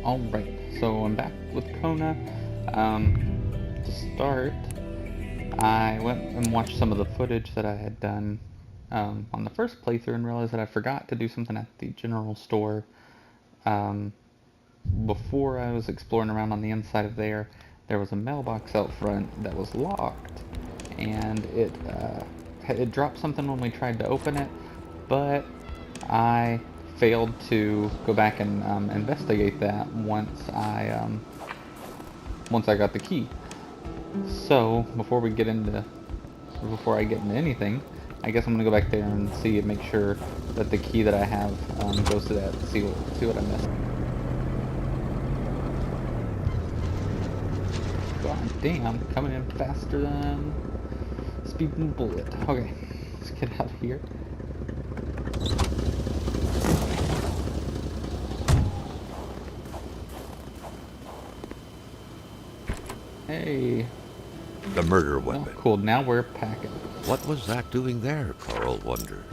Alright, so I'm back with Kona. To start, I went and watched some of the footage that I had done on the first playthrough and realized that I forgot to do something at the general store. Um, Before I was exploring around on the inside of there, there was a mailbox out front that was locked, and it dropped something when we tried to open it, but I failed to go back and investigate that once I got the key. So before I get into anything, I guess I'm gonna go back there and see and make sure that the key that I have goes to that. See what I missed. God damn, coming in faster than speeding bullet. Okay, let's get out of here. Hey, The murder well, weapon. cool. Now we're packing. What was Zach doing there, Carl wondered.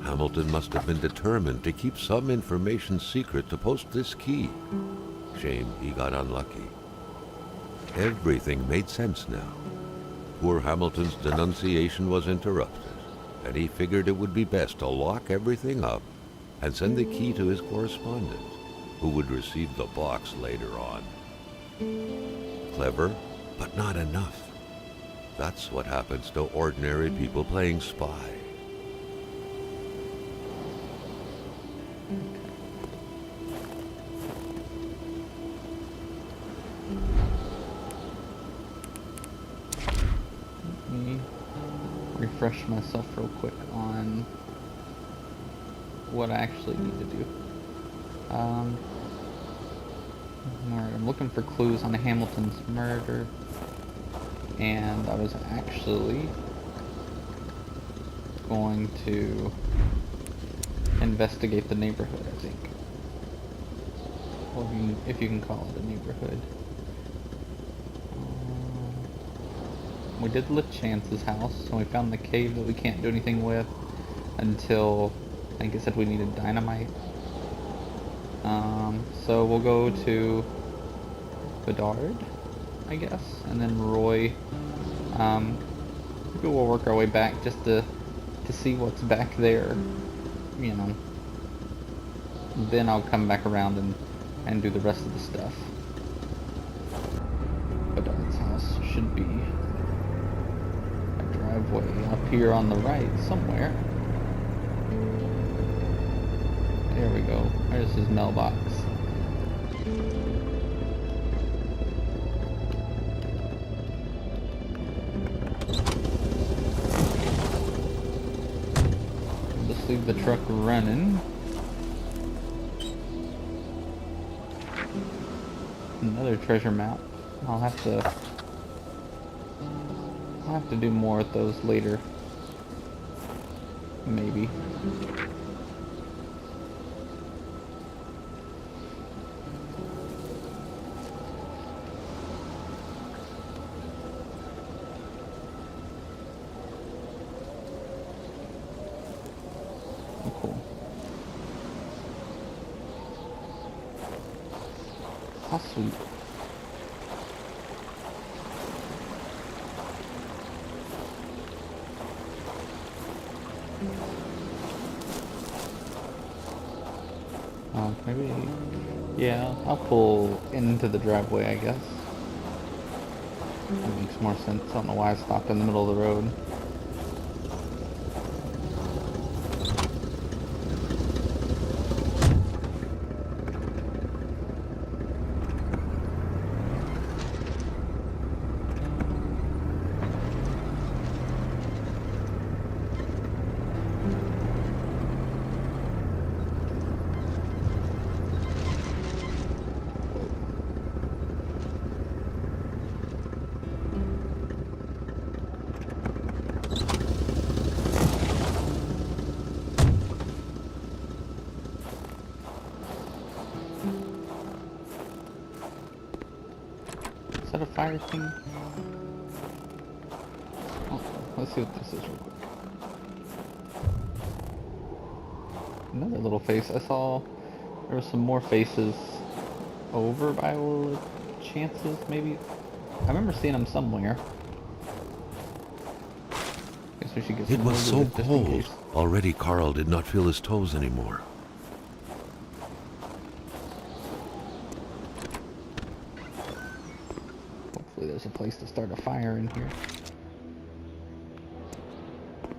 Hamilton must have been determined to keep some information secret to post this key. Shame he got unlucky. Everything made sense now. Poor Hamilton's denunciation was interrupted, and he figured it would be best to lock everything up and send the key to his correspondent, who would receive the box later on. Clever, but not enough. That's what happens to ordinary people playing spy. Let me refresh myself real quick on what I actually need to do. Alright, I'm looking for clues on Hamilton's murder, and I was actually going to investigate the neighborhood, I think. Well, if you can call it a neighborhood. We did LeChance's house, and we found the cave that we can't do anything with until I think it said we needed dynamite. So we'll go to Bedard, I guess, and then Roy. Maybe we'll work our way back just to see what's back there, you know. Then I'll come back around and do the rest of the stuff. Bedard's house should be a driveway up here on the right somewhere. There we go. There's his mailbox. Just leave the truck running. Another treasure map. I'll have to do more with those later. Maybe. Oh, cool. How sweet. Maybe. Yeah, I'll pull into the driveway, I guess. That makes more sense. I don't know why I stopped in the middle of the road. Is that a fire thing? Oh, let's see what this is real quick. Another little face. I saw there were some more faces over by a little chances, maybe? I remember seeing them somewhere. Guess we should get It some more was so loot just in cold. case. Already Carl did not feel his toes anymore. Hopefully there's a place to start a fire in here.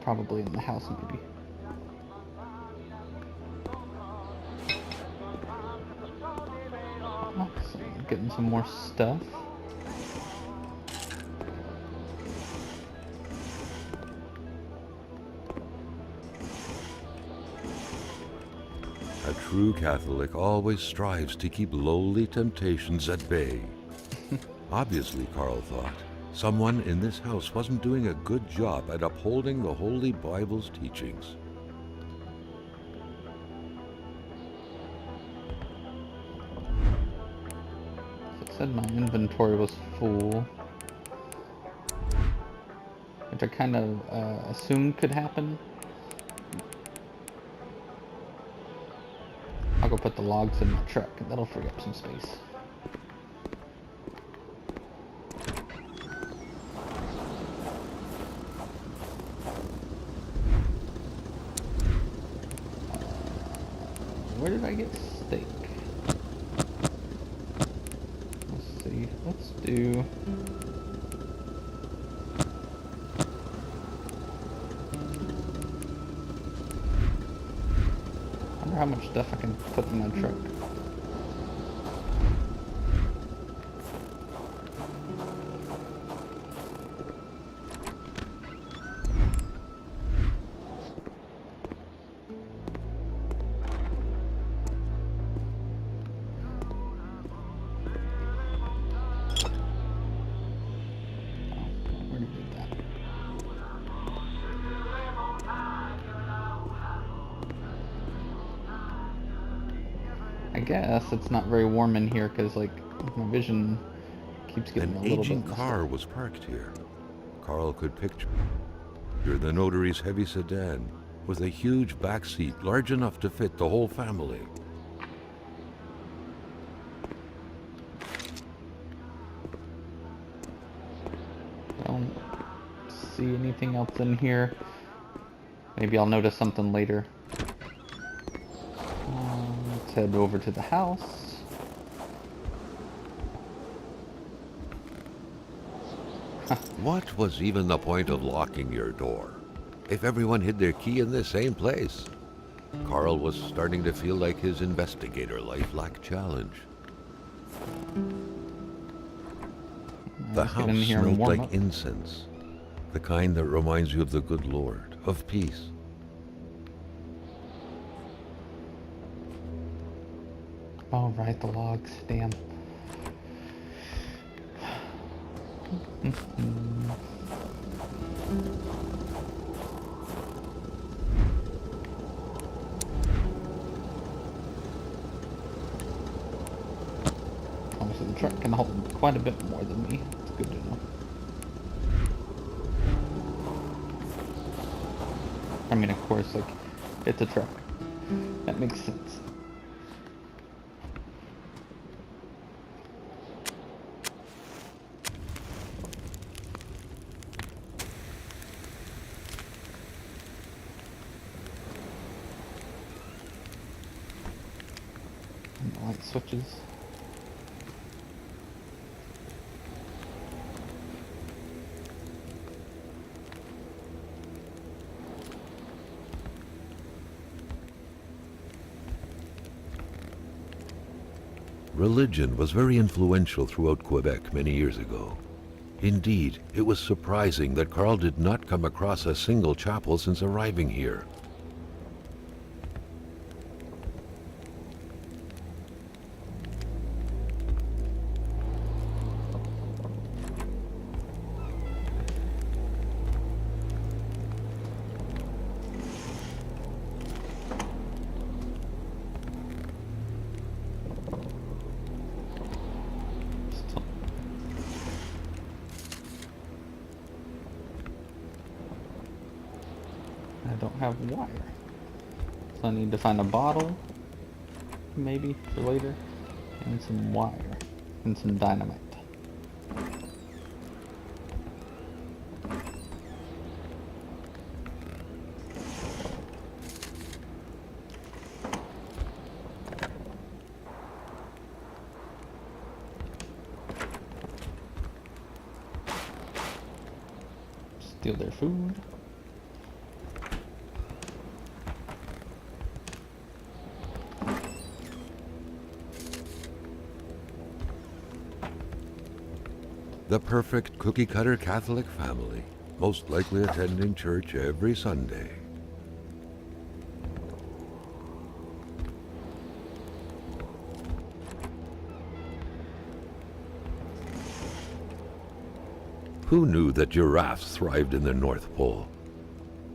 Probably in the house, maybe. Awesome. Getting some more stuff. A true Catholic always strives to keep lowly temptations at bay. Obviously, Carl thought, someone in this house wasn't doing a good job at upholding the Holy Bible's teachings. So it said my inventory was full, which I kind of assumed could happen. I'll go put the logs in my truck, and that'll free up some space. Where did I get steak? Let's see. Let's do... I wonder how much stuff I can put in my truck. I guess it's not very warm in here because, like, my vision keeps getting An a little aging bit messed car up. was parked here. Carl could picture the notary's heavy sedan with a huge back seat large enough to fit the whole family. Don't see anything else in here. Maybe I'll notice something later. Let's head over to the house. What was even the point of locking your door if everyone hid their key in the same place? Carl was starting to feel like his investigator life lacked challenge. The Let's get house in here and smelled warm like up. incense, the kind that reminds you of the good Lord, of peace. Oh, right, the logs. Damn. Obviously, the truck can hold quite a bit more than me. It's good to know. I mean, of course, like, it's a truck. That makes sense. And the light switches. Religion was very influential throughout Quebec many years ago. Indeed, it was surprising that Carl did not come across a single chapel since arriving here. Still. I don't have wire. So I need to find a bottle, maybe, for later. And some wire. And some dynamite. Steal their food. The perfect cookie-cutter Catholic family, most likely attending church every Sunday. Who knew that giraffes thrived in the North Pole?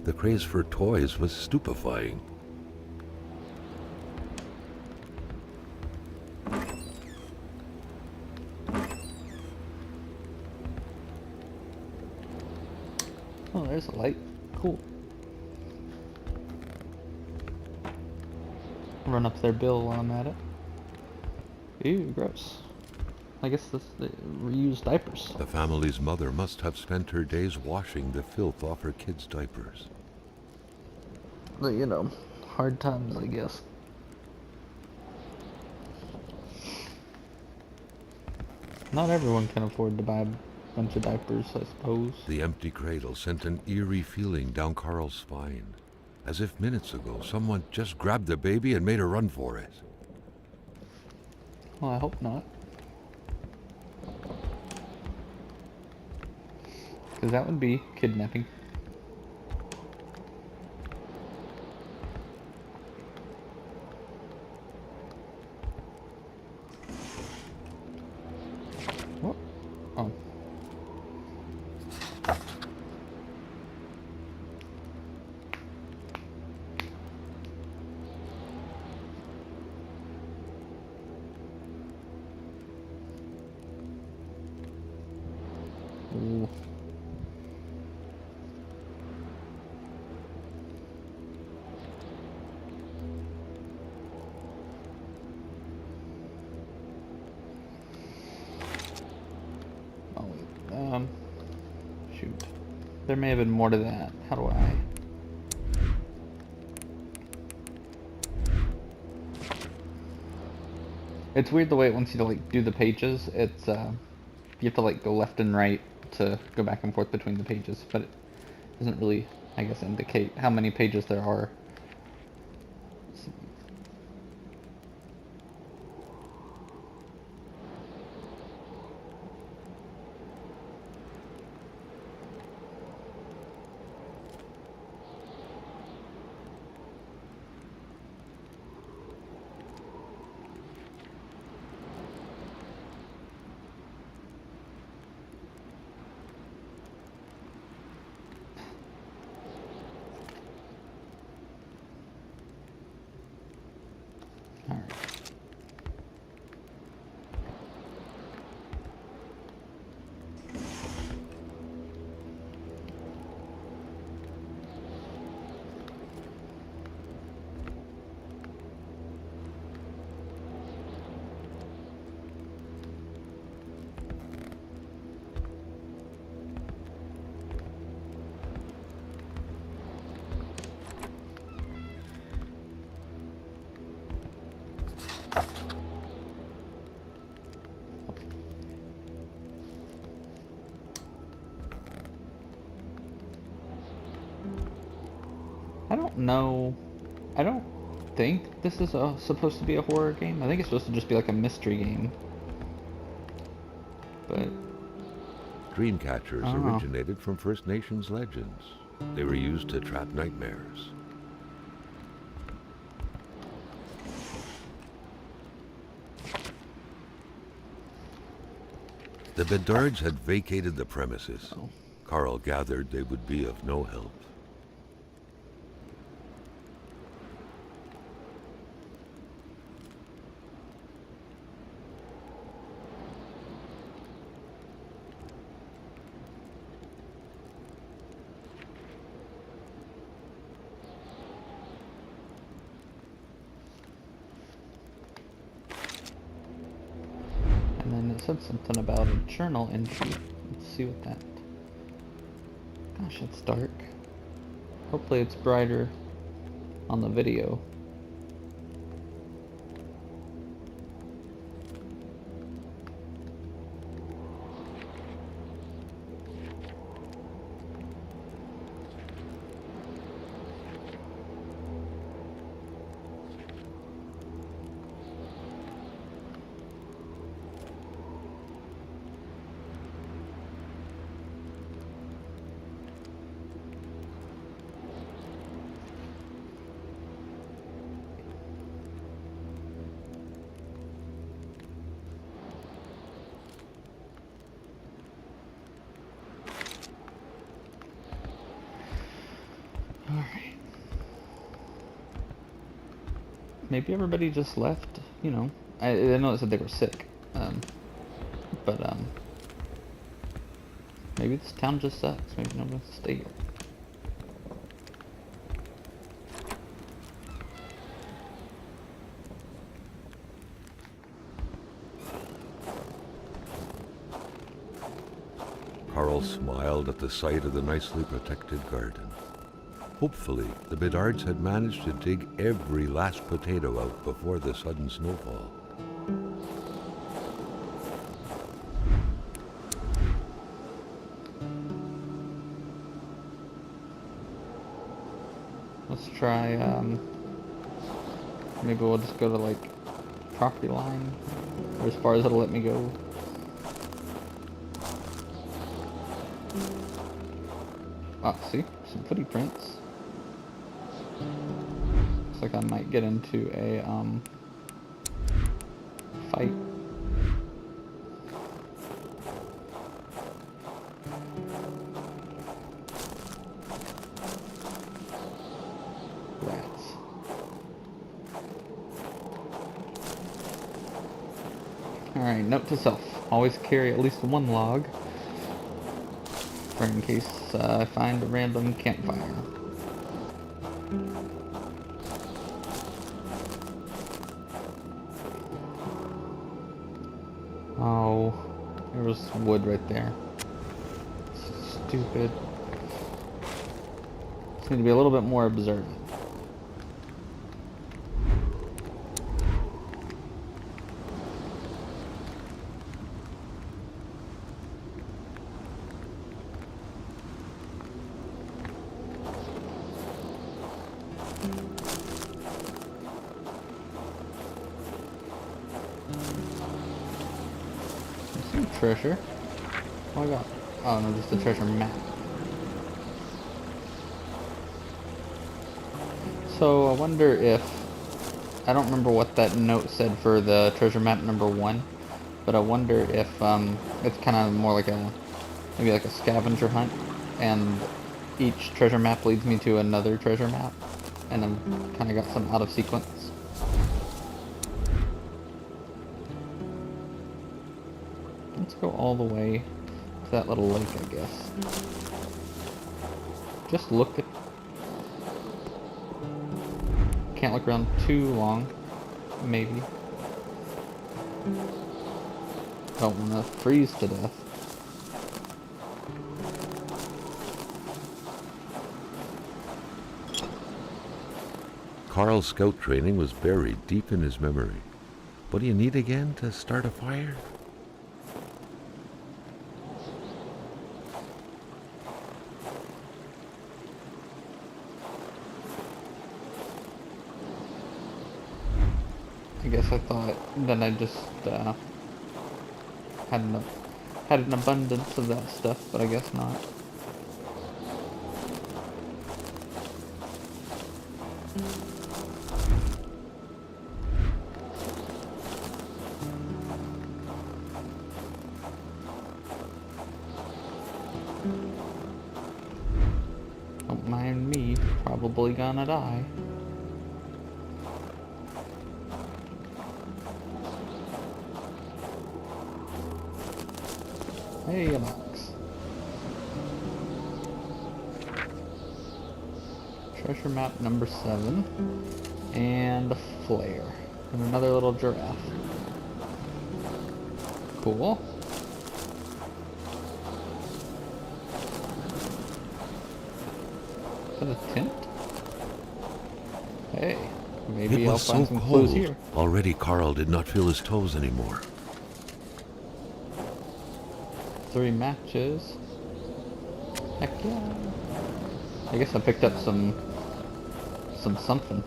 The craze for toys was stupefying. Oh, there's a light. Cool. Run up their bill while I'm at it. Ew, gross. I guess this the reused diapers. The family's mother must have spent her days washing the filth off her kids' diapers. But, you know, hard times, I guess. Not everyone can afford to buy a bunch of diapers, I suppose. The empty cradle sent an eerie feeling down Carl's spine, as if minutes ago someone just grabbed the baby and made a run for it. Well, I hope not. Because that would be kidnapping. What? Oh. Ooh. Oh, wait. Shoot. There may have been more to that. How do I? It's weird the way it wants you to like do the pages. It's you have to like go left and right to go back and forth between the pages, but it doesn't really, I guess, indicate how many pages there are. Alright. I don't know. I don't think this is supposed to be a horror game. I think it's supposed to just be like a mystery game. But Dream catchers Oh. originated from First Nations legends. They were used to trap nightmares. The Beddards had vacated the premises. Oh. Carl gathered they would be of no help. it said something about a journal entry. Let's see what that... Gosh, it's dark. Hopefully it's brighter on the video. Alright. Maybe everybody just left, you know. I know it said they were sick. But maybe this town just sucks. Maybe no one wants to stay here. Carl smiled at the sight of the nicely protected garden. Hopefully, the Bedards had managed to dig every last potato out before the sudden snowfall. Let's try, maybe we'll just go to, like, property line, or as far as it'll let me go. Ah, see? Some footy prints. Looks like I might get into a, fight. Rats. Alright, note to self. Always carry at least one log, for in case I find a random campfire. Oh, there was wood right there. Stupid. Just need to be a little bit more observant. Some treasure. Oh, I got. Oh no, just the treasure map. So I wonder if, I don't remember what that note said for the treasure map number 1, but I wonder if it's kind of more like a, maybe like a scavenger hunt, and each treasure map leads me to another treasure map, and I'm kind of got some out of sequence. Let's go all the way to that little lake, I guess. Just look at... Can't look around too long, maybe. Don't want to freeze to death. Carl's scout training was buried deep in his memory. What do you need again to start a fire? I guess I thought that I just had an abundance of that stuff, but I guess not. Don't mind me, probably gonna die. Hey, a box. Treasure map number 7. And a flare. And another little giraffe. cool. Is that a tent? Hey, It maybe I'll was find so some clues cold. here. Already Carl did not feel his toes anymore. 3 matches. Heck yeah. I guess I picked up some something.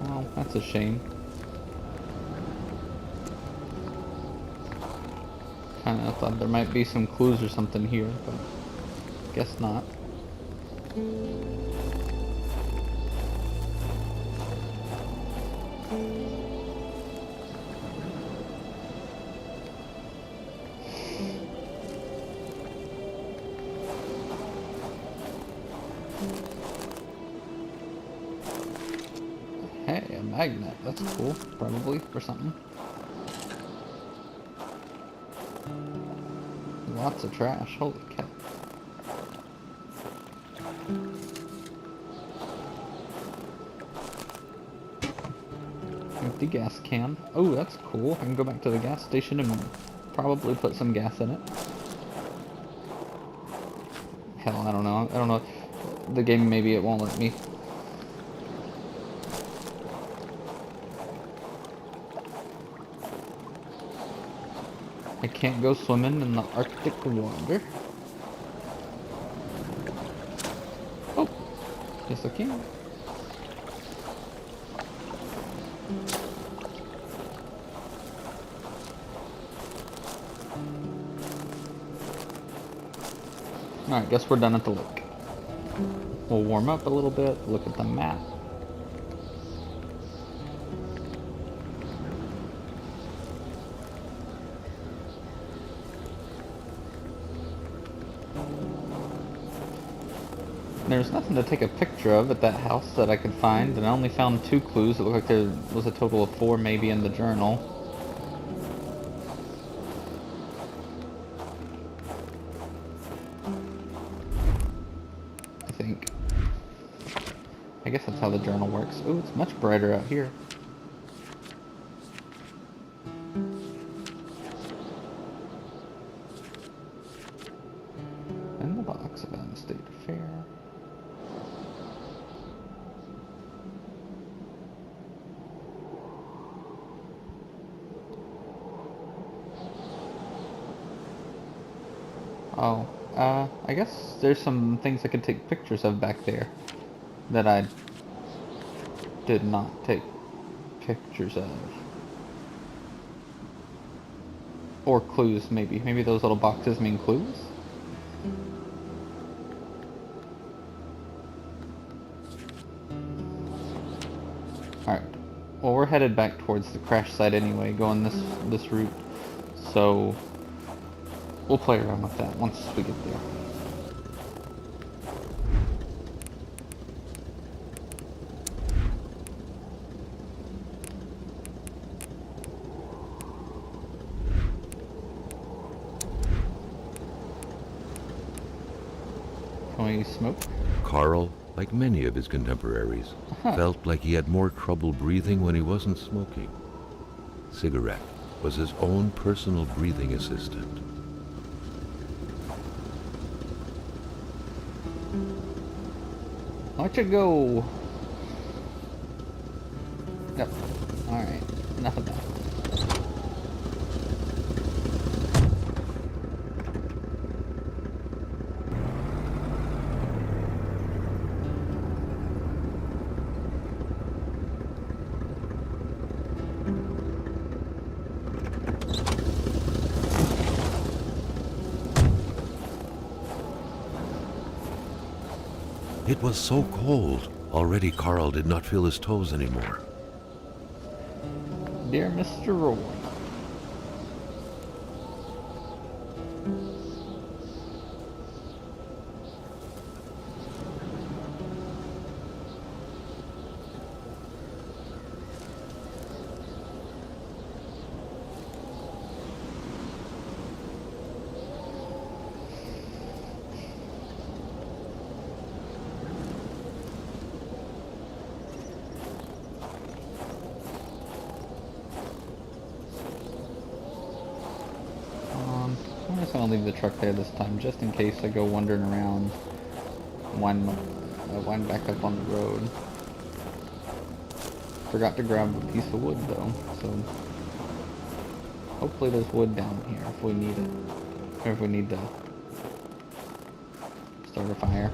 Oh, that's a shame. Kinda thought there might be some clues or something here, but guess not. Hey, a magnet. That's cool. Probably for something. Lots of trash. Holy cow. Empty gas can. Oh, that's cool. I can go back to the gas station and probably put some gas in it. Hell, I don't know. I don't know. The game, maybe it won't let me. I can't go swimming in the Arctic water. Oh, yes I can. Alright, guess we're done at the lake. We'll warm up a little bit, look at the map. There's nothing to take a picture of at that house that I could find, and I only found 2 clues. It looked like there was a total of 4 maybe in the journal. I think. I guess that's how the journal works. Ooh, it's much brighter out here. In the box about the state fair. Oh, I guess there's some things I could take pictures of back there that I did not take pictures of. Or clues, maybe. Maybe those little boxes mean clues? Alright. Well, we're headed back towards the crash site anyway, going this route. So, we'll play around with that once we get there. Can we smoke? Carl, like many of his contemporaries, felt like he had more trouble breathing when he wasn't smoking. Cigarette was his own personal breathing assistant. Watch it go! Yep. Alright. Enough of that. It was so cold. Already Carl did not feel his toes anymore. Dear Mr. Roy. leave the truck there this time, just in case I go wandering around, wind back up on the road. Forgot to grab a piece of wood though, so hopefully there's wood down here if we need it, or if we need to start a fire.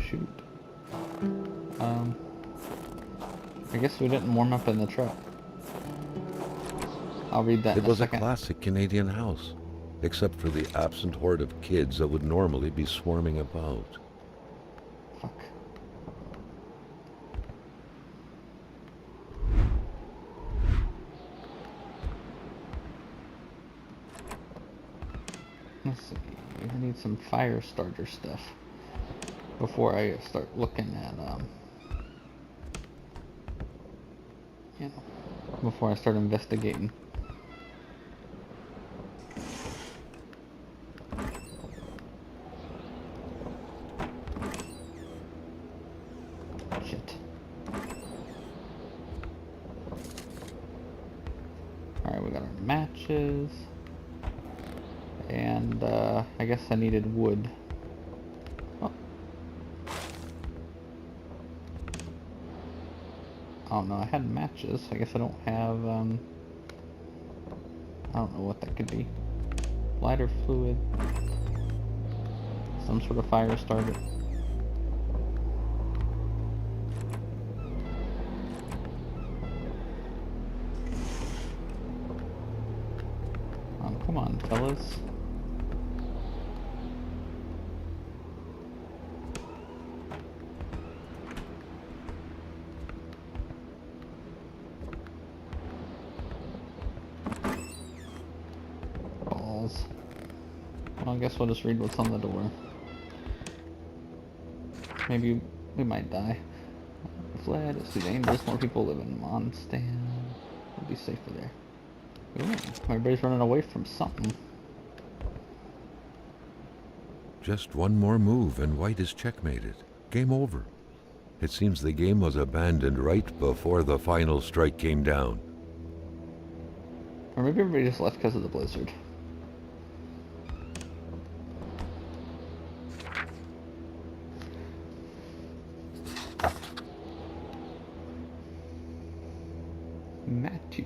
Shoot. I guess we didn't warm up in the truck. I'll read that in a second. It was a classic Canadian house, except for the absent horde of kids that would normally be swarming about. Fuck. Let's see. I need some fire starter stuff before I start looking at before I start investigating. Shit. Alright, we got our matches. And I guess I needed wood. Oh. Oh no, I had matches. I guess I don't have, I don't know what that could be. Lighter fluid. Some sort of fire starter. Oh, come on, fellas. Well, I guess we'll just read what's on the door. Maybe we might die. Fled. It's too dangerous. More people live in Mondstadt. We'll be safer there. Ooh, everybody's running away from something. Just one more move and White is checkmated. Game over. It seems the game was abandoned right before the final strike came down. Or maybe everybody just left because of the blizzard. Matthew.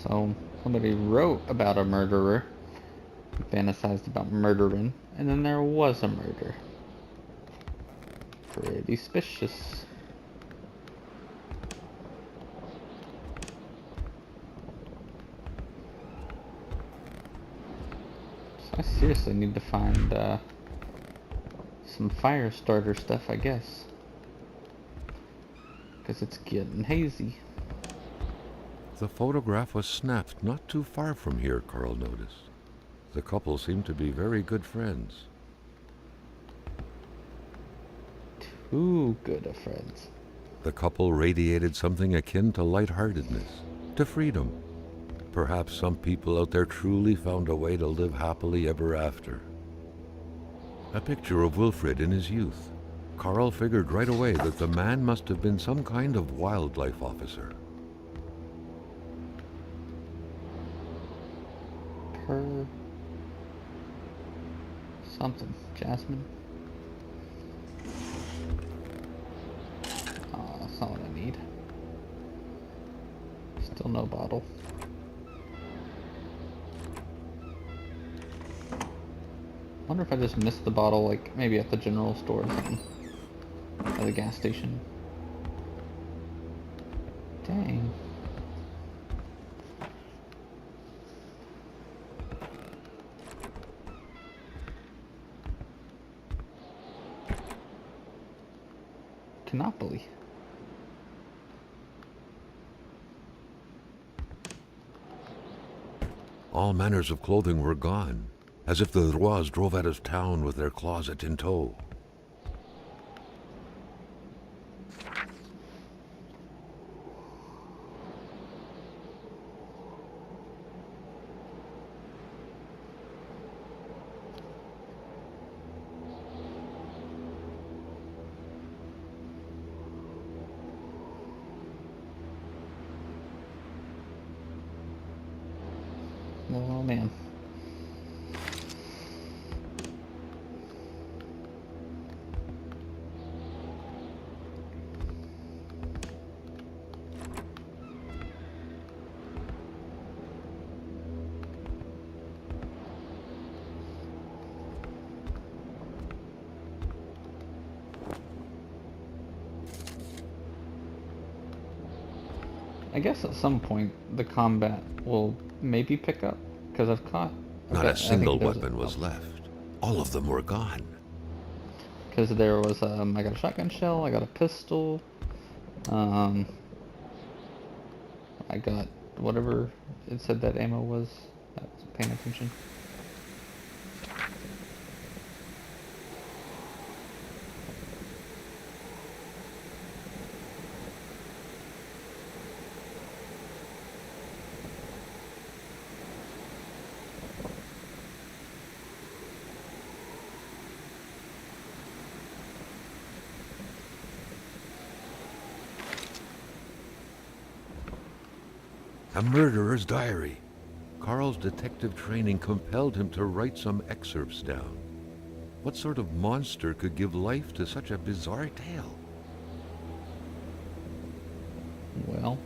So somebody wrote about a murderer, fantasized about murdering, and then there was a murder. Pretty suspicious. So I seriously need to find some fire starter stuff, I guess. Because it's getting hazy. The photograph was snapped not too far from here, Carl noticed. The couple seemed to be very good friends. Too good of friends. The couple radiated something akin to lightheartedness, to freedom. Perhaps some people out there truly found a way to live happily ever after. A picture of Wilfred in his youth. Carl figured right away that the man must have been some kind of wildlife officer. Her something. Jasmine. Oh, that's not what I need. Still no bottle. Wonder if I just missed the bottle, like maybe at the general store or something. At the gas station. Dang. Canopoly. All manners of clothing were gone, as if the Rois drove out of town with their closet in tow. Oh man. I guess at some point the combat will maybe pick up, because I've caught... Not okay, a single I think weapon was left. All of them were gone. because there was I got a shotgun shell, I got a pistol, I got whatever it said that ammo was. I wasn't paying attention. A murderer's diary. Carl's detective training compelled him to write some excerpts down. What sort of monster could give life to such a bizarre tale? Well,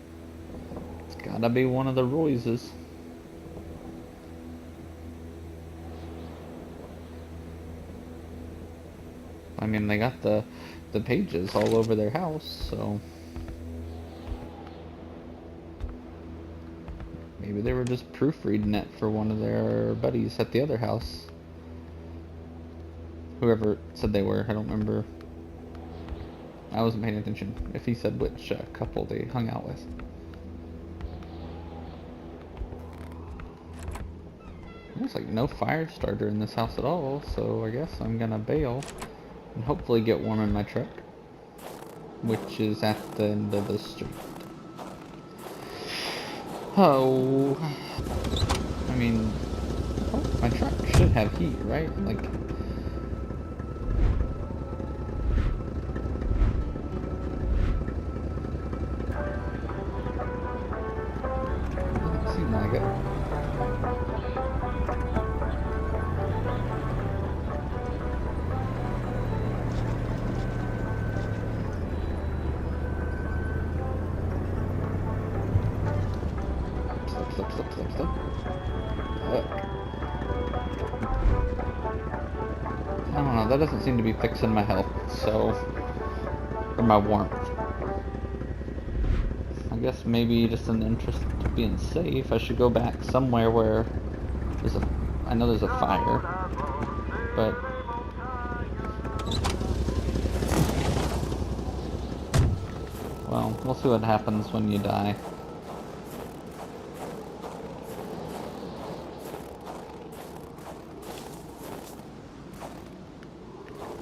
it's gotta be one of the Royces. I mean, they got the pages all over their house, so maybe they were just proofreading it for one of their buddies at the other house. Whoever said they were, I don't remember. I wasn't paying attention if he said which couple they hung out with. There's like no fire starter in this house at all, so I guess I'm gonna bail and hopefully get warm in my truck, which is at the end of the street. Oh, I mean, my truck should have heat, right? Like, doesn't seem like it. Stop. I don't know, that doesn't seem to be fixing my health, so... or my warmth. I guess maybe just in the interest of being safe, I should go back somewhere where there's a... I know there's a fire, but... well, we'll see what happens when you die.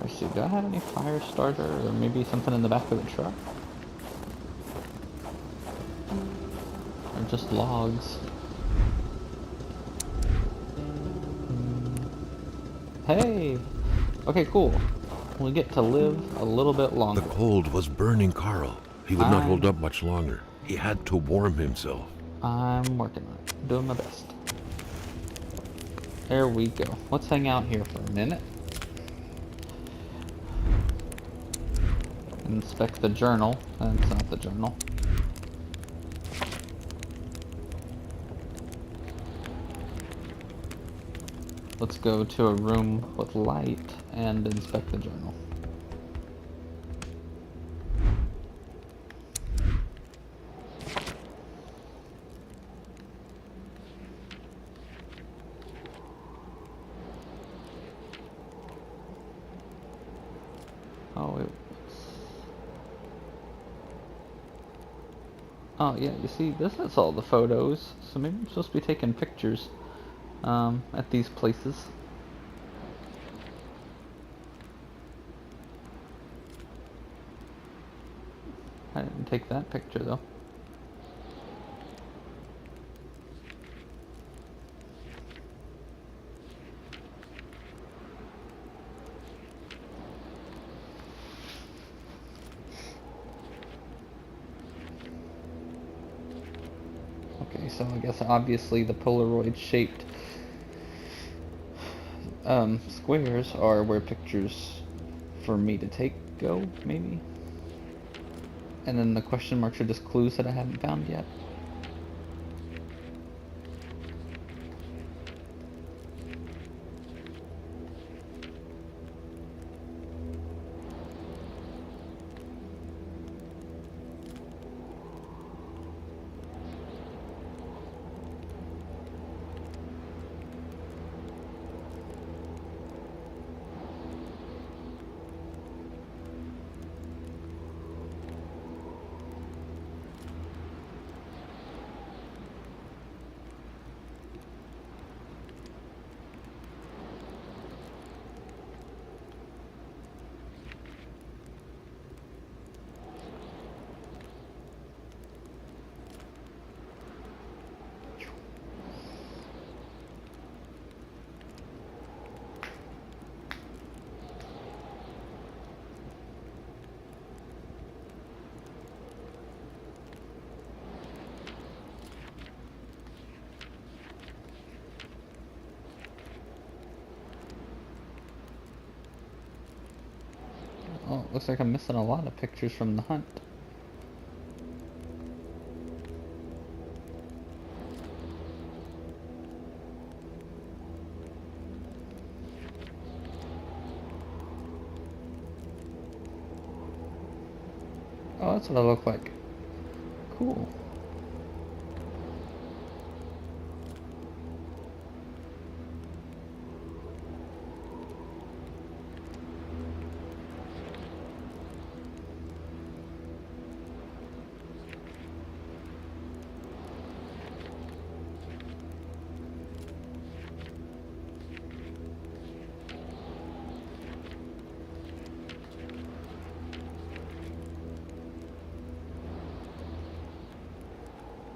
Let's see, do I have any fire starter or maybe something in the back of the truck? Or just logs? Hey! Okay, cool. We get to live a little bit longer. The cold was burning Carl. He would not hold up much longer. He had to warm himself. I'm working on it. Doing my best. There we go. Let's hang out here for a minute. Inspect the journal. That's not the journal. Let's go to a room with light and inspect the journal. Oh yeah, you see, this is all the photos, so maybe I'm supposed to be taking pictures. at these places. I didn't take that picture though. Okay, so I guess obviously the Polaroid shaped squares are where pictures for me to take go, maybe? And then the question marks are just clues that I haven't found yet. Oh, it looks like I'm missing a lot of pictures from the hunt. Oh, that's what I look like. Cool.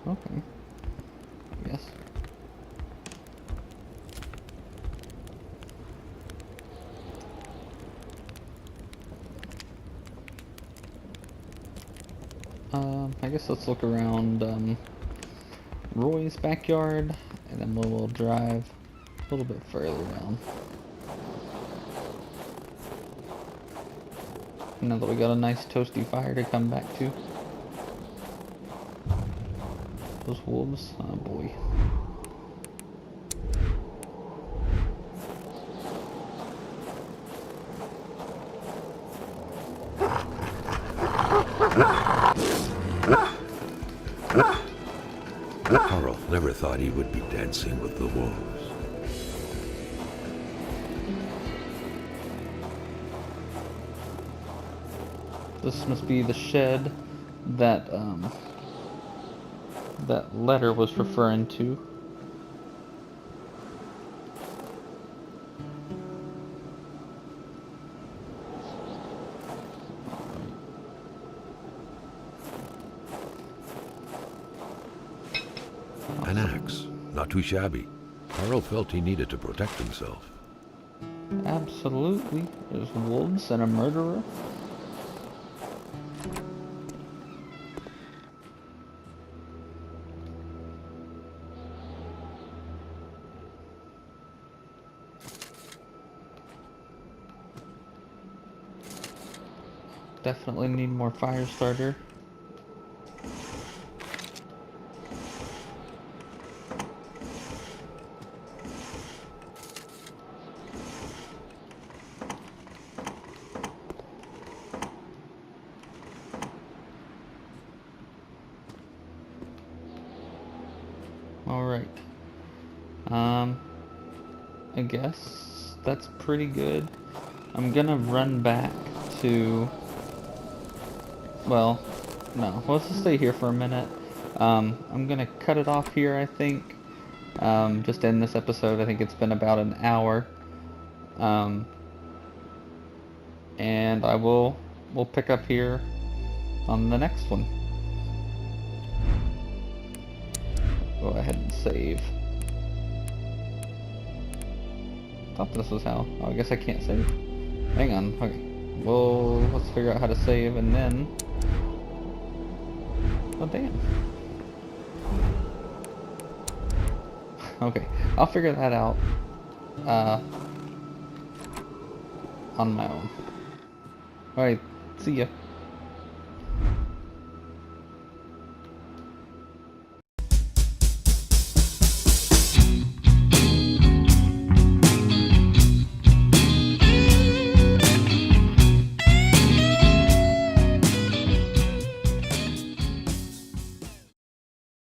Okay. Yes. I guess let's look around Roy's backyard, and then we'll drive a little bit further down. Now that we got a nice toasty fire to come back to. Those wolves, oh boy. Carl never thought he would be dancing with the wolves. This must be the shed that that letter was referring to. An axe, not too shabby. Carl felt he needed to protect himself. Absolutely. There's wolves and a murderer. Definitely need more fire starter. Alright. I guess that's pretty good. I'm gonna run back to... Well, no. Let's just stay here for a minute. I'm gonna cut it off here, I think. just in this episode. I think it's been about an hour. Um, and we'll pick up here on the next one. Go ahead and save. Thought this was how. Oh, I guess I can't save. Hang on. Okay. Well, let's figure out how to save and then. Oh damn. Okay, I'll figure that out. On my own. Alright, see ya.